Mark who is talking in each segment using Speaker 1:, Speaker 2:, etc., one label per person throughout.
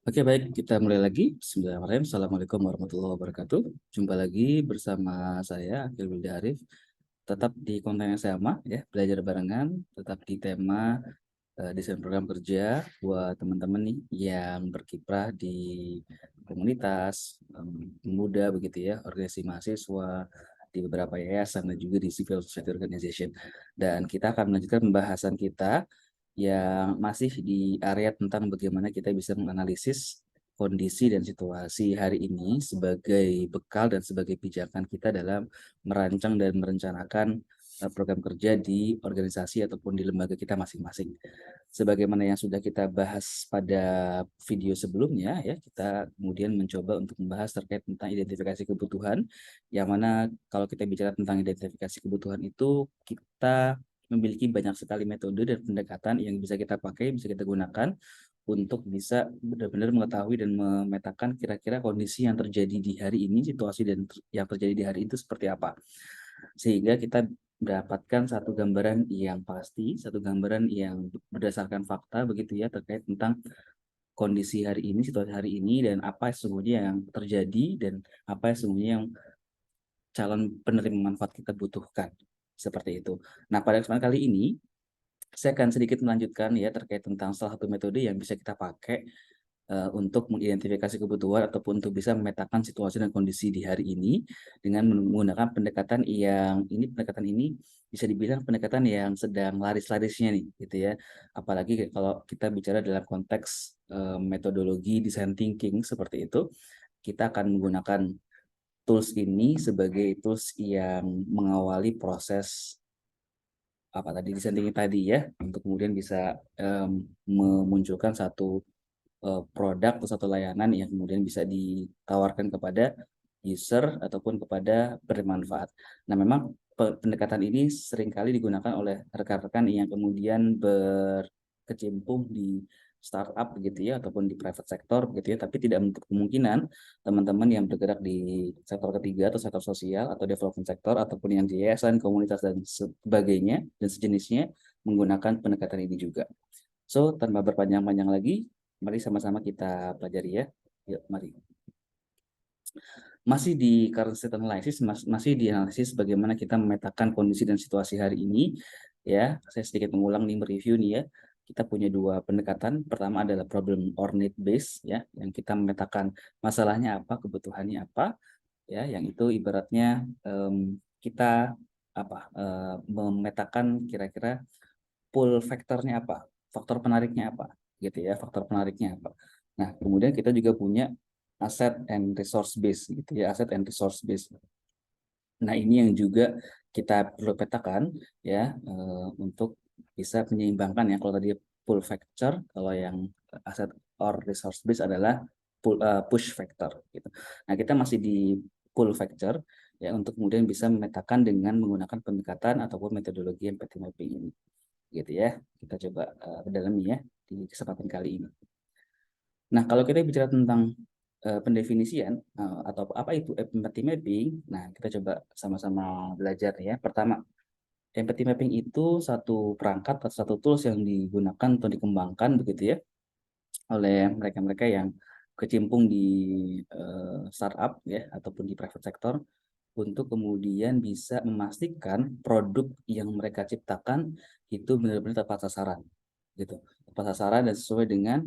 Speaker 1: Oke, baik, kita mulai lagi. Bismillahirrahmanirrahim. Assalamualaikum warahmatullahi wabarakatuh. Jumpa lagi bersama saya, Akhil Wilda Arif. Tetap di konten yang sama, ya, belajar barengan. Tetap di tema desain program kerja buat teman-teman nih yang berkiprah di komunitas, pemuda begitu ya, organisasi mahasiswa, di beberapa yayasan dan juga di civil society organization. Dan kita akan melanjutkan pembahasan kita yang masih di area tentang bagaimana kita bisa menganalisis kondisi dan situasi hari ini sebagai bekal dan sebagai pijakan kita dalam merancang dan merencanakan program kerja di organisasi ataupun di lembaga kita masing-masing. Sebagaimana yang sudah kita bahas pada video sebelumnya, ya, kita kemudian mencoba untuk membahas terkait tentang identifikasi kebutuhan, yang mana kalau kita bicara tentang identifikasi kebutuhan itu, kita memiliki banyak sekali metode dan pendekatan yang bisa kita pakai, bisa kita gunakan untuk bisa benar-benar mengetahui dan memetakan kira-kira kondisi yang terjadi di hari ini, situasi dan yang terjadi di hari itu seperti apa. Sehingga kita mendapatkan satu gambaran yang pasti, satu gambaran yang berdasarkan fakta begitu ya terkait tentang kondisi hari ini, situasi hari ini dan apa sesungguhnya yang terjadi dan apa sesungguhnya yang calon penerima manfaat kita butuhkan. Seperti itu. Nah, pada kesempatan kali ini saya akan sedikit melanjutkan ya terkait tentang salah satu metode yang bisa kita pakai untuk mengidentifikasi kebutuhan ataupun untuk bisa memetakan situasi dan kondisi di hari ini dengan menggunakan pendekatan ini bisa dibilang pendekatan yang sedang laris-larisnya nih gitu ya. Apalagi kalau kita bicara dalam konteks metodologi design thinking seperti itu, kita akan menggunakan tools ini sebagai tools yang mengawali proses apa tadi design thinking tadi ya untuk kemudian bisa memunculkan satu produk atau satu layanan yang kemudian bisa ditawarkan kepada user ataupun kepada bermanfaat. Nah, memang pendekatan ini seringkali digunakan oleh rekan-rekan yang kemudian berkecimpung di startup begitu ya ataupun di private sector begitu ya, tapi tidak menutup kemungkinan teman-teman yang bergerak di sektor ketiga atau sektor sosial atau development sektor ataupun yang di yayasan, komunitas dan sebagainya dan sejenisnya menggunakan pendekatan ini juga. So, tanpa berpanjang-panjang lagi, mari sama-sama kita pelajari ya. Yuk, mari. Masih di current state analysis, masih di analisis bagaimana kita memetakan kondisi dan situasi hari ini. Ya, saya sedikit mengulang nih mereview nih ya. Kita punya dua pendekatan. Pertama adalah problem or need base ya, yang kita memetakan masalahnya apa, kebutuhannya apa. Ya, yang itu ibaratnya kita memetakan kira-kira pull faktornya apa, faktor penariknya apa, gitu ya, faktor penariknya apa. Nah, kemudian kita juga punya asset and resource base, gitu ya, asset and resource base. Nah, ini yang juga kita perlu petakan ya untuk bisa menyeimbangkan ya. Kalau tadi pull factor, kalau yang asset or resource base adalah push factor gitu. Nah, kita masih di pull factor ya untuk kemudian bisa memetakan dengan menggunakan pendekatan ataupun metodologi empathy mapping ini gitu ya. Kita coba dalami ya di kesempatan kali ini. Nah, kalau kita bicara tentang pendefinisian atau apa itu empathy mapping, nah kita coba sama-sama belajar ya. Pertama, empathy mapping itu satu perangkat atau satu tools yang digunakan atau dikembangkan begitu ya oleh mereka-mereka yang kecimpung di startup ya ataupun di private sector untuk kemudian bisa memastikan produk yang mereka ciptakan itu benar-benar tepat sasaran gitu. Tepat sasaran dan sesuai dengan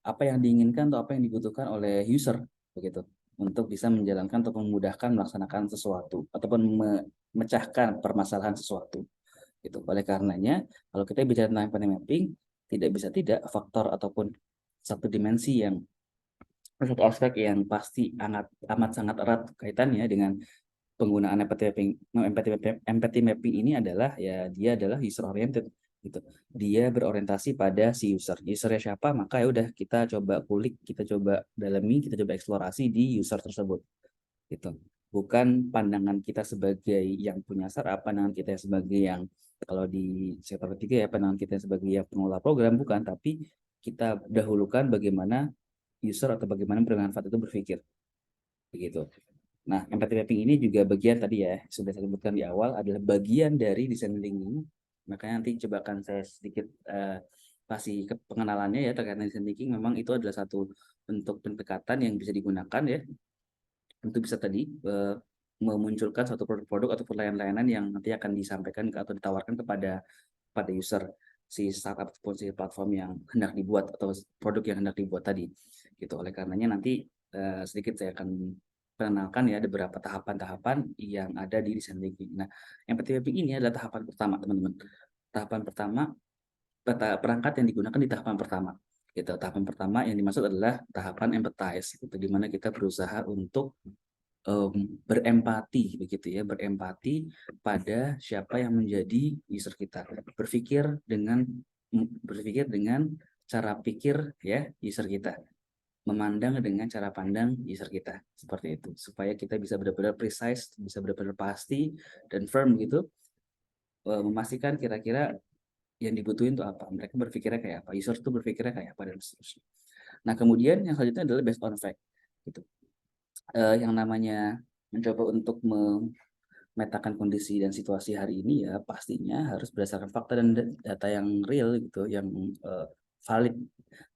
Speaker 1: apa yang diinginkan atau apa yang dibutuhkan oleh user begitu untuk bisa menjalankan atau memudahkan melaksanakan sesuatu ataupun memecahkan permasalahan sesuatu gitu. Oleh karenanya kalau kita bicara tentang empathy mapping tidak bisa tidak faktor ataupun satu dimensi yang satu aspek yang pasti amat sangat erat kaitannya dengan penggunaan empathy mapping ini adalah ya dia adalah user oriented gitu. Dia berorientasi pada si user. Usernya siapa, maka ya udah kita coba kulik, kita coba dalami, kita coba eksplorasi di user tersebut gitu. Bukan pandangan kita sebagai yang punya startup, pandangan kita sebagai yang kalau di sektor ketiga ya pandangan kita sebagai yang pengelola program bukan, tapi kita dahulukan bagaimana user atau bagaimana bermanfaat itu berpikir begitu. Nah, empathy mapping ini juga bagian tadi ya, sudah saya sebutkan di awal adalah bagian dari design thinking. Makanya nanti coba akan saya sedikit pasti pengenalannya ya terkait dengan design thinking, memang itu adalah satu bentuk pendekatan yang bisa digunakan ya untuk bisa tadi memunculkan suatu produk-produk ataupun layanan-layanan yang nanti akan disampaikan atau ditawarkan pada user si startup ataupun si platform yang hendak dibuat atau produk yang hendak dibuat tadi gitu. Oleh karenanya nanti sedikit saya akan perkenalkan ya ada beberapa tahapan-tahapan yang ada di design thinking. Nah, empathy mapping ini adalah tahapan pertama, teman-teman. Tahapan pertama, perangkat yang digunakan di tahapan pertama. Gitu. Tahapan pertama yang dimaksud adalah tahapan empathize, gitu, di mana kita berusaha untuk berempati begitu ya, berempati pada siapa yang menjadi user kita, berpikir dengan cara pikir ya user kita, memandang dengan cara pandang user kita, seperti itu, supaya kita bisa benar-benar precise, bisa benar-benar pasti dan firm gitu, memastikan kira-kira yang dibutuhin itu apa, mereka berpikirnya kayak apa, user itu berpikirnya kayak apa, dan seterusnya. Nah, kemudian yang selanjutnya adalah based on fact gitu. Yang namanya mencoba untuk memetakan kondisi dan situasi hari ini ya pastinya harus berdasarkan fakta dan data yang real gitu, yang valid.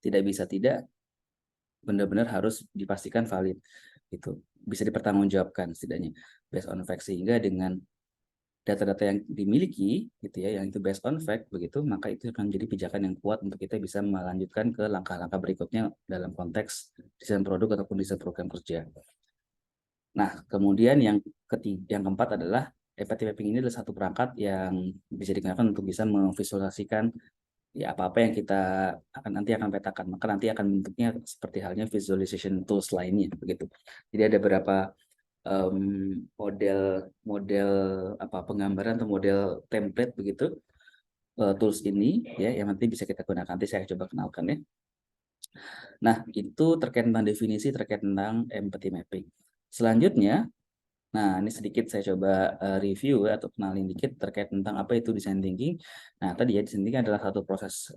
Speaker 1: Tidak bisa tidak, benar-benar harus dipastikan valid gitu. Bisa dipertanggungjawabkan setidaknya based on fact, sehingga dengan data-data yang dimiliki gitu ya, yang itu based on fact begitu, maka itu akan menjadi pijakan yang kuat untuk kita bisa melanjutkan ke langkah-langkah berikutnya dalam konteks desain produk ataupun desain program kerja. Nah, kemudian yang keempat adalah empathy mapping. Ini adalah satu perangkat yang bisa digunakan untuk bisa memvisualisasikan ya apa-apa yang kita nanti akan petakan. Maka nanti akan bentuknya seperti halnya visualization tools lainnya begitu. Jadi ada beberapa model penggambaran atau model template begitu, tools ini ya yang nanti bisa kita gunakan. Nanti saya coba kenalkan ya. Nah, itu terkait tentang definisi terkait tentang empathy mapping. Selanjutnya, nah ini sedikit saya coba review atau kenalin dikit terkait tentang apa itu design thinking. Nah, tadi ya design thinking adalah satu proses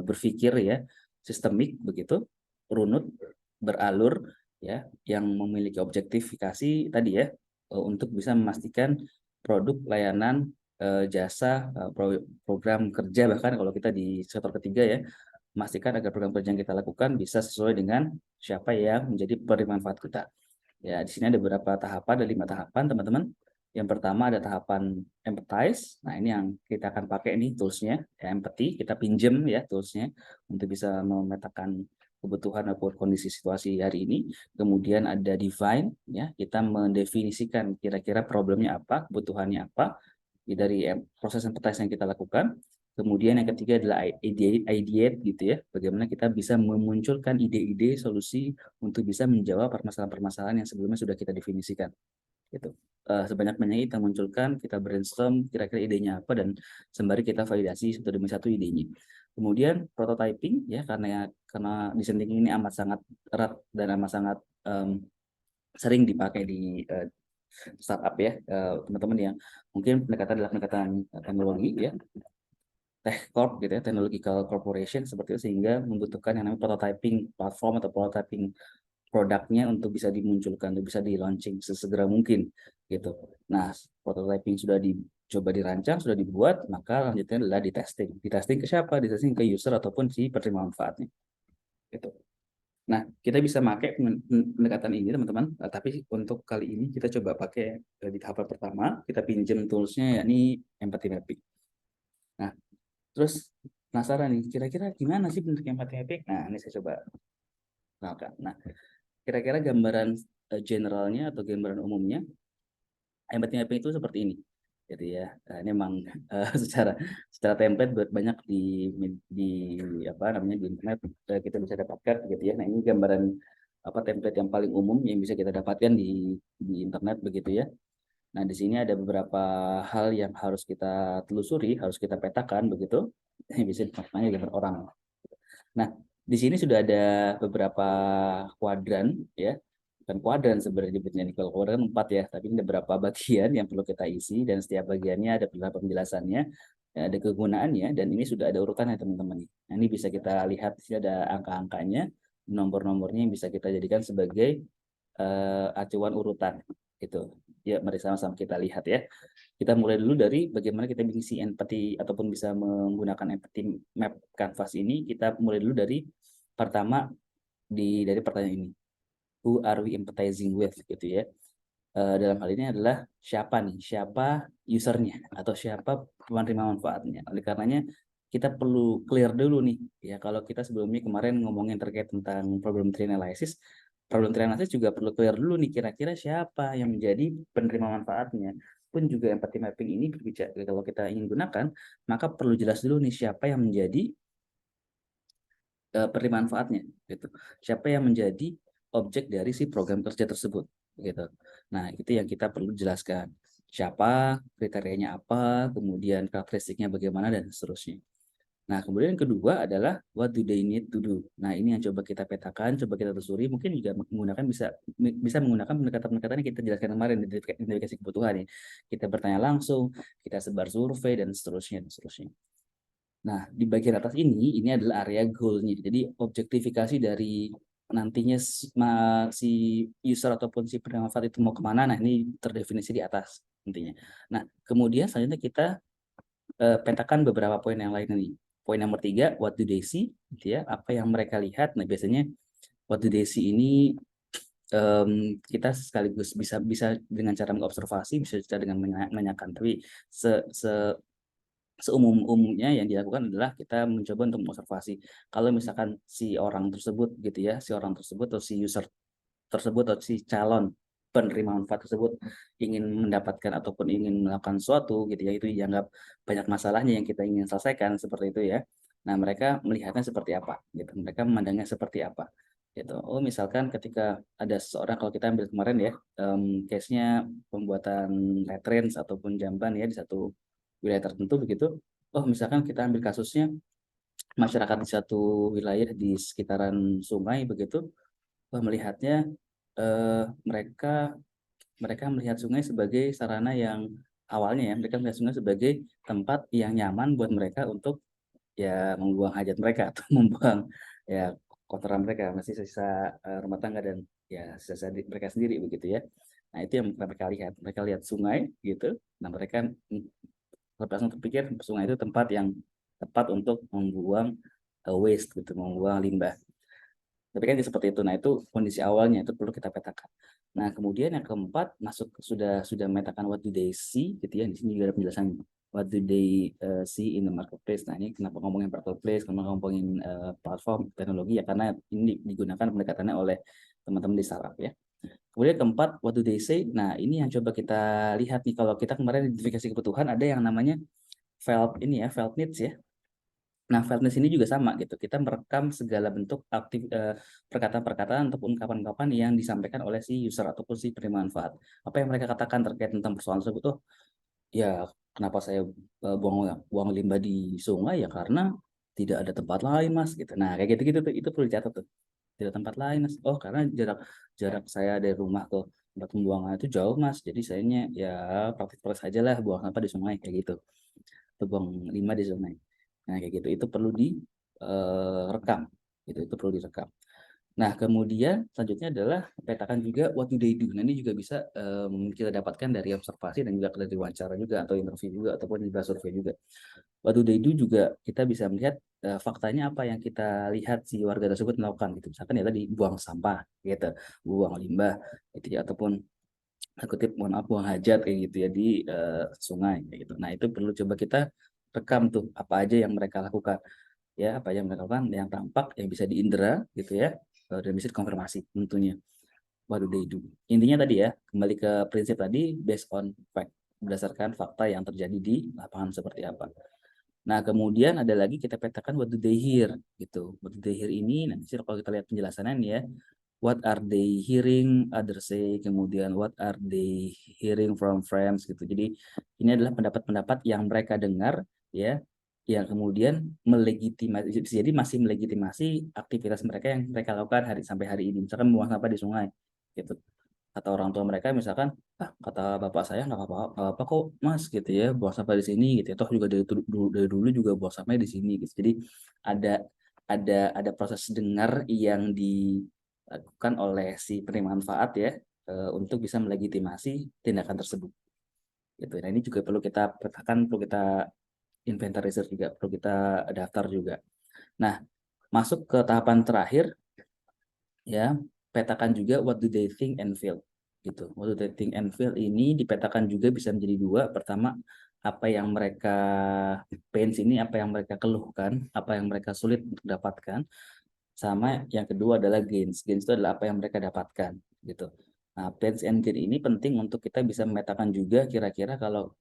Speaker 1: berpikir ya, sistemik begitu, runut, beralur ya, yang memiliki objektifikasi tadi ya, untuk bisa memastikan produk, layanan, jasa, program kerja, bahkan kalau kita di sektor ketiga ya, memastikan agar program kerja yang kita lakukan bisa sesuai dengan siapa yang menjadi penerima manfaat kita. Ya, di sini ada beberapa tahapan, ada 5 tahapan, teman-teman. Yang pertama ada tahapan empathize. Nah, ini yang kita akan pakai nih toolsnya, ya, empathy. Kita pinjem ya toolsnya untuk bisa memetakan kebutuhan ataupun kondisi situasi hari ini. Kemudian ada define, ya, kita mendefinisikan kira-kira problemnya apa, kebutuhannya apa dari proses empathize yang kita lakukan. Kemudian yang ketiga adalah ideate gitu ya, bagaimana kita bisa memunculkan ide-ide solusi untuk bisa menjawab permasalahan-permasalahan yang sebelumnya sudah kita definisikan. Gitu. Sebanyak-banyaknya kita munculkan, kita brainstorm kira-kira idenya apa, dan sembari kita validasi satu demi satu idenya. Kemudian prototyping ya, karena design thinking ini amat sangat erat dan amat sangat sering dipakai di startup ya, teman-teman yang mungkin pendekatan adalah pendekatan teknologi ya, tech corp gitu ya, technological corporation seperti itu, sehingga membutuhkan yang namanya prototyping platform atau prototyping produknya untuk bisa dimunculkan, untuk bisa di launching sesegera mungkin gitu. Nah, prototyping sudah dicoba dirancang, sudah dibuat, maka lanjutnya adalah di testing. Di testing ke siapa? Di testing ke user ataupun si penerima manfaatnya. Gitu. Nah, kita bisa pakai pendekatan ini teman-teman, tapi untuk kali ini kita coba pakai di tahap pertama, kita pinjam toolsnya yakni empathy mapping. Nah, terus penasaran nih, kira-kira gimana sih bentuk empathy mapping? Nah, ini saya coba kenalkan. Nah, kira-kira gambaran generalnya atau gambaran umumnya empathy mapping itu seperti ini. Jadi ya, ini memang secara template banyak di apa namanya di internet kita bisa dapatkan gitu ya. Nah, ini gambaran template yang paling umum yang bisa kita dapatkan di internet begitu ya. Nah, di sini ada beberapa hal yang harus kita telusuri, harus kita petakan begitu. Bisa namanya gambar orang. Nah, di sini sudah ada beberapa kuadran ya. Bukan kuadran sebenarnya nyebutnya, kalau kuadran 4 ya, tapi ini ada beberapa bagian yang perlu kita isi, dan setiap bagiannya ada beberapa penjelasannya, ada kegunaannya, dan ini sudah ada urutannya teman-teman. Nah, ini bisa kita lihat, di sini ada angka-angkanya, nomor-nomornya yang bisa kita jadikan sebagai acuan urutan Itu ya, mari sama-sama kita lihat ya. Kita mulai dulu dari bagaimana kita mengisi empati ataupun bisa menggunakan empathy map canvas ini. Kita mulai dulu dari pertama dari pertanyaan ini. Who are we empathizing with gitu ya. Dalam hal ini adalah siapa usernya atau siapa penerima manfaatnya. Oleh karenanya kita perlu clear dulu nih ya, kalau kita sebelumnya kemarin ngomongin terkait tentang problem tree analysis juga perlu clear dulu nih, kira-kira siapa yang menjadi penerima manfaatnya. Pun juga empathy mapping ini berbicara, kalau kita ingin gunakan maka perlu jelas dulu nih siapa yang menjadi penerima manfaatnya gitu. Siapa yang menjadi objek dari si program kerja tersebut gitu. Nah, itu yang kita perlu jelaskan. Siapa, kriterianya apa, kemudian karakteristiknya bagaimana dan seterusnya. Nah, kemudian yang kedua adalah what do they need to do. Nah, ini yang coba kita petakan, coba kita telusuri, mungkin juga menggunakan bisa menggunakan pendekatan-pendekatan yang kita jelaskan kemarin di identifikasi kebutuhan ya. Kita bertanya langsung, kita sebar survei dan seterusnya dan seterusnya. Nah, di bagian atas ini adalah area goal-nya. Jadi objektifikasi dari nantinya si user ataupun si penerima manfaat itu mau kemana. Nah, ini terdefinisi di atas intinya. Nah, kemudian selanjutnya kita petakan beberapa poin yang lain ini. Poin nomor 3, what do they see? Gitu ya, apa yang mereka lihat. Nah, biasanya what do they see ini kita sekaligus bisa dengan cara mengobservasi, bisa dengan menanyakan. Tapi seumumnya yang dilakukan adalah kita mencoba untuk mengobservasi. Kalau misalkan si orang tersebut gitu ya, si orang tersebut atau si user tersebut atau si calon penerima manfaat tersebut ingin mendapatkan ataupun ingin melakukan sesuatu gitu ya, itu dianggap banyak masalahnya yang kita ingin selesaikan seperti itu ya. Nah, mereka melihatnya seperti apa gitu. Mereka memandangnya seperti apa gitu. Oh, misalkan ketika ada seseorang, kalau kita ambil kemarin ya, case-nya pembuatan latrines ataupun jamban ya di satu wilayah tertentu begitu. Oh, misalkan kita ambil kasusnya masyarakat di satu wilayah di sekitaran sungai begitu, melihatnya mereka mereka melihat sungai sebagai sarana yang awalnya ya, mereka melihat sungai sebagai tempat yang nyaman buat mereka untuk ya membuang hajat mereka atau membuang ya kotoran mereka, masih sisa rumah tangga dan ya sisa mereka sendiri begitu ya. Nah, itu yang mereka lihat sungai gitu. Nah, mereka langsung terpikir sungai itu tempat yang tepat untuk membuang waste gitu, membuang limbah. Tapi kan seperti itu. Nah, itu kondisi awalnya, itu perlu kita petakan. Nah, kemudian yang keempat masuk sudah memetakan what do they see gitu ya. Di sini juga ada penjelasan what do they see in the marketplace. Nah, ini kenapa ngomongin marketplace, kenapa ngomongin platform teknologi ya, karena ini digunakan pendekatannya oleh teman-teman di startup ya. Kemudian keempat, what do they say? Nah, ini yang coba kita lihat nih, kalau kita kemarin identifikasi kebutuhan ada yang namanya felt needs ya. Nah, fairness ini juga sama gitu. Kita merekam segala bentuk perkataan-perkataan ataupun ungkapan-ungkapan yang disampaikan oleh si user ataupun si penerima manfaat. Apa yang mereka katakan terkait tentang persoalan tersebut? Oh, ya kenapa saya buang limbah di sungai ya karena tidak ada tempat lain, Mas, gitu. Nah, kayak gitu-gitu tuh itu perlu dicatat tuh. Tidak tempat lain, Mas. Oh, karena jarak jarak saya dari rumah ke tempat pembuangan itu jauh, Mas. Jadi sayanya ya praktis-praktis aja lah buang sampah di sungai kayak gitu. Atau buang limbah di sungai. Nah, kayak gitu itu perlu direkam gitu, itu perlu direkam. Nah, kemudian selanjutnya adalah petakan juga what do they do. Nah, ini juga bisa kita dapatkan dari observasi dan juga dari wawancara juga atau interview juga ataupun juga survei juga. What do they do juga kita bisa melihat faktanya apa yang kita lihat si warga tersebut melakukan gitu. Misalkan ya tadi buang sampah gitu, buang limbah gitu ya, ataupun kutip mohon maaf buang hajat kayak gitu ya di sungai kayak gitu. Nah, itu perlu coba kita rekam tuh apa aja yang mereka lakukan ya, apa yang mereka lakukan yang tampak yang bisa diindra gitu ya, dan bisa dikonfirmasi tentunya what do they do. Intinya tadi ya, kembali ke prinsip tadi based on fact, berdasarkan fakta yang terjadi di lapangan seperti apa. Nah, kemudian ada lagi kita petakan what do they hear gitu. What do they hear ini nanti kalau kita lihat penjelasannya nih ya, what are they hearing others say, kemudian what are they hearing from friends gitu. Jadi ini adalah pendapat-pendapat yang mereka dengar ya, yang kemudian melegitimasi, jadi masih melegitimasi aktivitas mereka yang mereka lakukan sampai hari ini. Misalkan membuang sampah di sungai gitu. Kata orang tua mereka misalkan, kata bapak saya nggak apa-apa kok Mas gitu ya, buang sampah di sini gitu ya. Toh juga dari dulu juga buang sampah di sini gitu. Jadi ada ada proses dengar yang dilakukan oleh si penerima manfaat ya, untuk bisa melegitimasi tindakan tersebut. Gitu. Nah, ini juga perlu kita petakan, perlu kita inventarisir juga, perlu kita daftar juga. Nah, masuk ke tahapan terakhir, ya, petakan juga what do they think and feel. Gitu. What do they think and feel ini dipetakan juga bisa menjadi dua. Pertama, apa yang mereka pains ini, apa yang mereka keluhkan, apa yang mereka sulit untuk dapatkan. Sama yang kedua adalah gains. Gains itu adalah apa yang mereka dapatkan, gitu. Nah, pains and gain ini penting untuk kita bisa memetakan juga kira-kira kalau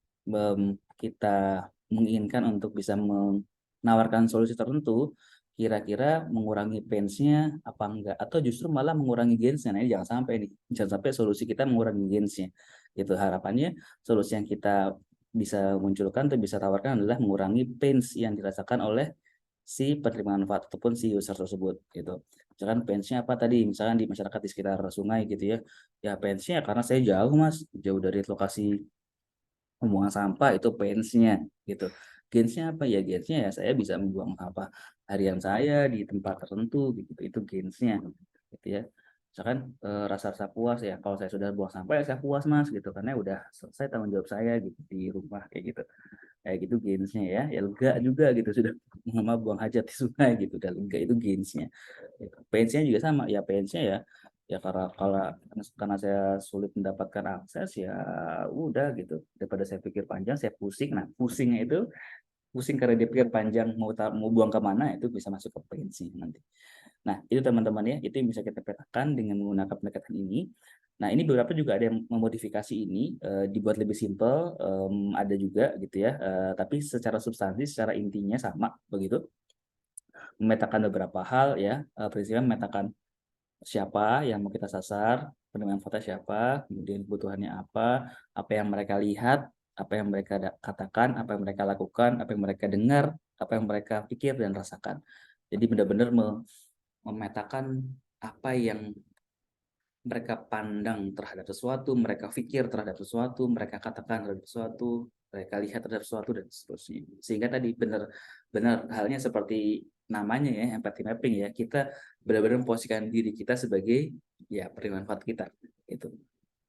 Speaker 1: kita menginginkan untuk bisa menawarkan solusi tertentu, kira-kira mengurangi pains-nya apa enggak, atau justru malah mengurangi gains-nya. Nah, ini jangan sampai nih, jangan sampai solusi kita mengurangi gains-nya. Gitu. Harapannya solusi yang kita bisa munculkan atau bisa tawarkan adalah mengurangi pains yang dirasakan oleh si penerima manfaat ataupun si user tersebut gitu. Misalkan pains-nya apa tadi? Misalkan di masyarakat di sekitar sungai gitu ya. Ya pains-nya karena saya jauh Mas, jauh dari lokasi pembuangan sampah itu pains-nya gitu. Gains-nya apa ya? Gains-nya ya saya bisa membuang sampah harian saya di tempat tertentu gitu. Itu gains-nya gitu ya. Misalkan rasa-rasa puas ya, kalau saya sudah buang sampah ya saya puas Mas gitu karena udah selesai tanggung jawab saya gitu di rumah kayak gitu, kayak gitu gainsnya ya, ya lega juga gitu sudah mama buang hajat di sungai gitu, udah lega, itu gainsnya. Pains-nya juga sama ya, pains-nya ya ya karena saya sulit mendapatkan akses ya udah gitu, daripada saya pikir panjang saya pusing. Nah pusingnya itu pusing karena dia pikir panjang mau buang ke mana, itu bisa masuk ke pains nanti. Nah, itu teman-teman ya, itu yang bisa kita petakan dengan menggunakan pendekatan ini. Nah, ini beberapa juga ada yang memodifikasi ini, dibuat lebih simpel, ada juga gitu ya, tapi secara substansi, secara intinya sama, begitu. Memetakan beberapa hal ya, prinsipnya memetakan siapa yang mau kita sasar, penerima manfaatnya siapa, kemudian kebutuhannya apa yang mereka lihat, apa yang mereka katakan, apa yang mereka lakukan, apa yang mereka dengar, apa yang mereka pikir dan rasakan. Jadi benar-benar memetakan apa yang mereka pandang terhadap sesuatu, mereka pikir terhadap sesuatu, mereka katakan terhadap sesuatu, mereka lihat terhadap sesuatu dan seterusnya. Sehingga tadi benar halnya seperti namanya ya, empathy mapping ya, kita benar-benar memposisikan diri kita sebagai ya penerima manfaat kita. Itu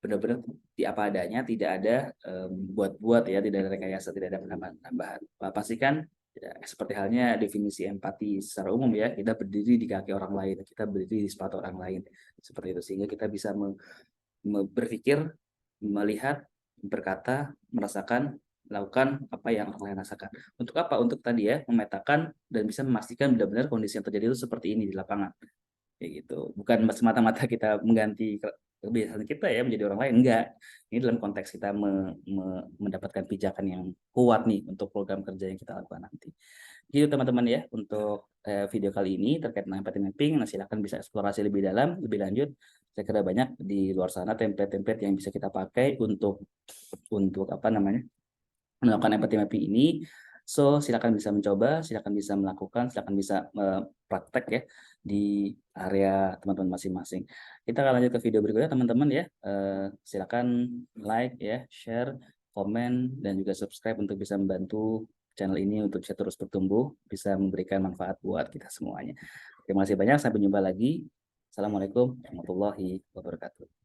Speaker 1: benar-benar di apa adanya, tidak ada buat-buat ya, tidak ada rekayasa, tidak ada penambahan-tambahan. Pastikan ya, seperti halnya definisi empati secara umum ya, kita berdiri di kaki orang lain, kita berdiri di sepatu orang lain, seperti itu, sehingga kita bisa berpikir, melihat, berkata, merasakan, melakukan apa yang orang lain rasakan. Untuk apa? Untuk tadi ya, memetakan dan bisa memastikan benar-benar kondisi yang terjadi itu seperti ini di lapangan. Kayak gitu. Bukan semata-mata kita mengganti kebiasaan kita ya menjadi orang lain, enggak. Ini dalam konteks kita mendapatkan pijakan yang kuat nih untuk program kerja yang kita lakukan nanti. Gitu teman-teman ya untuk video kali ini terkait dengan empathy mapping. Nah, silakan bisa eksplorasi lebih dalam, lebih lanjut. Saya kira banyak di luar sana template-template yang bisa kita pakai untuk apa namanya? Melakukan empathy mapping ini. So, silakan bisa mencoba, silakan bisa melakukan, silakan bisa praktek ya di area teman-teman masing-masing. Kita akan lanjut ke video berikutnya teman-teman ya. Silakan like ya, share, komen, dan juga subscribe untuk bisa membantu channel ini untuk bisa terus bertumbuh, bisa memberikan manfaat buat kita semuanya. Terima kasih banyak, sampai jumpa lagi. Assalamualaikum warahmatullahi wabarakatuh.